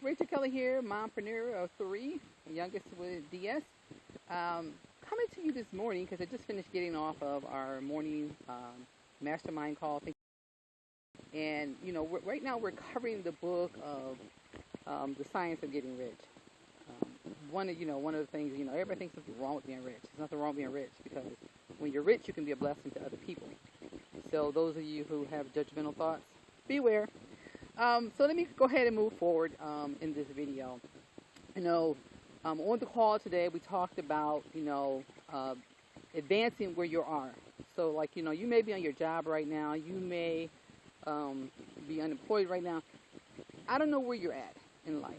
Rachel Kelly here, mompreneur of three, youngest with DS. Coming to you this morning because I just finished getting off of our morning mastermind call. And, you know, right now we're covering the book of The Science of Getting Rich. One of the things, everybody thinks there's nothing wrong with being rich. There's nothing wrong with being rich because when you're rich, you can be a blessing to other people. So those of you who have judgmental thoughts, beware. So let me go ahead and move forward in this video. On the call today, we talked about, advancing where you are. So, like, you may be on your job right now. You may be unemployed right now. I don't know where you're at in life,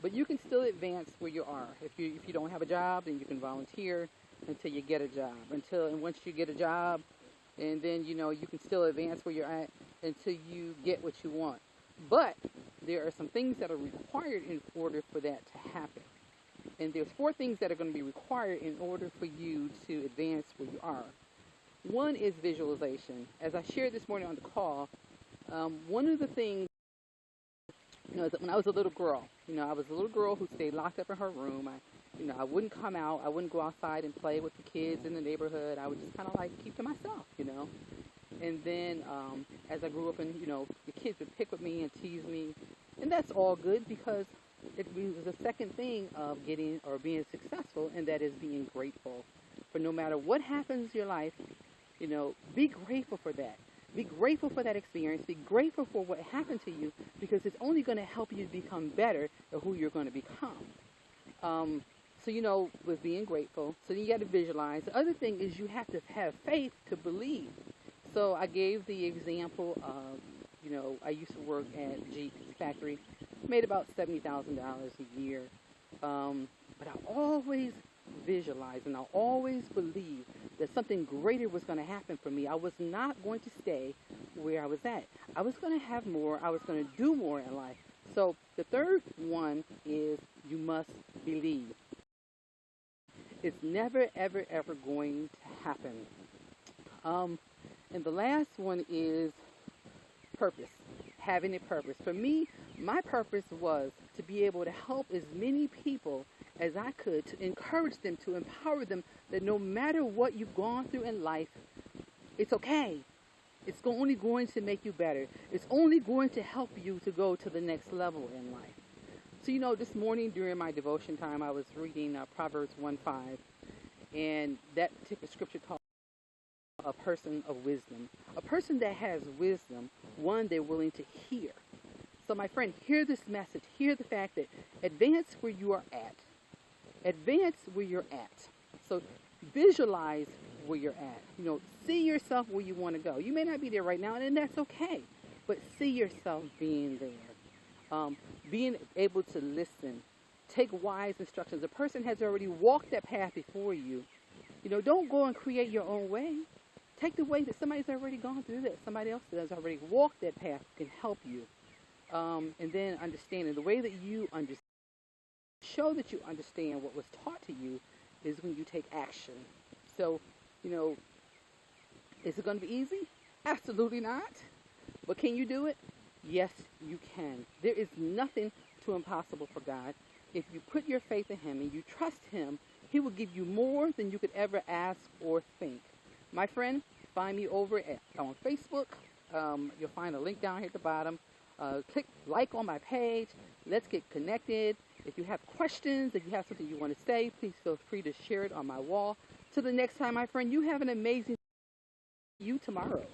but you can still advance where you are. If you don't have a job, then you can volunteer until you get a job. And once you get a job, and then, you can still advance where you're at until you get what you want. But there are some things that are required in order for that to happen. And there's 4 things that are going to be required in order for you to advance where you are. One is visualization. As I shared this morning on the call, one of the things, is that when I was a little girl, I was a little girl who stayed locked up in her room. I wouldn't come out. I wouldn't go outside and play with the kids in the neighborhood. I would just kind of like keep to myself, And then as I grew up and, the kids would pick with me and tease me. And that's all good because it was the second thing of getting or being successful, and that is being grateful. For no matter what happens in your life, be grateful for that. Be grateful for that experience. Be grateful for what happened to you because it's only going to help you become better at who you're going to become. So, with being grateful, so you got to visualize. The other thing is you have to have faith to believe. So I gave the example of, I used to work at Jeep factory, made about $70,000 a year. But I always visualized and I always believed that something greater was going to happen for me. I was not going to stay where I was at. I was going to have more. I was going to do more in life. So the third one is you must believe. It's never, ever, ever going to happen. And the last one is purpose, having a purpose. For me, my purpose was to be able to help as many people as I could, to encourage them, to empower them, that no matter what you've gone through in life, it's okay. It's only going to make you better. It's only going to help you to go to the next level in life. So, this morning during my devotion time, I was reading Proverbs 1:5, and that particular scripture talks a person of wisdom. A person that has wisdom, one, they're willing to hear. So my friend, hear this message. Hear the fact that advance where you are at. Advance where you're at. So visualize where you're at. See yourself where you want to go. You may not be there right now, and that's okay. But see yourself being there. Being able to listen. Take wise instructions. A person has already walked that path before you. Don't go and create your own way. Take the way that somebody's already gone through that. Somebody else that has already walked that path can help you. And then understanding the way that you understand, show that you understand what was taught to you is when you take action. So, is it going to be easy? Absolutely not. But can you do it? Yes, you can. There is nothing too impossible for God. If you put your faith in Him and you trust Him, He will give you more than you could ever ask or think. My friend, find me over on Facebook. You'll find a link down here at the bottom. Click like on my page. Let's get connected. If you have questions, if you have something you want to say, please feel free to share it on my wall. Till the next time, my friend, you have an amazing you tomorrow.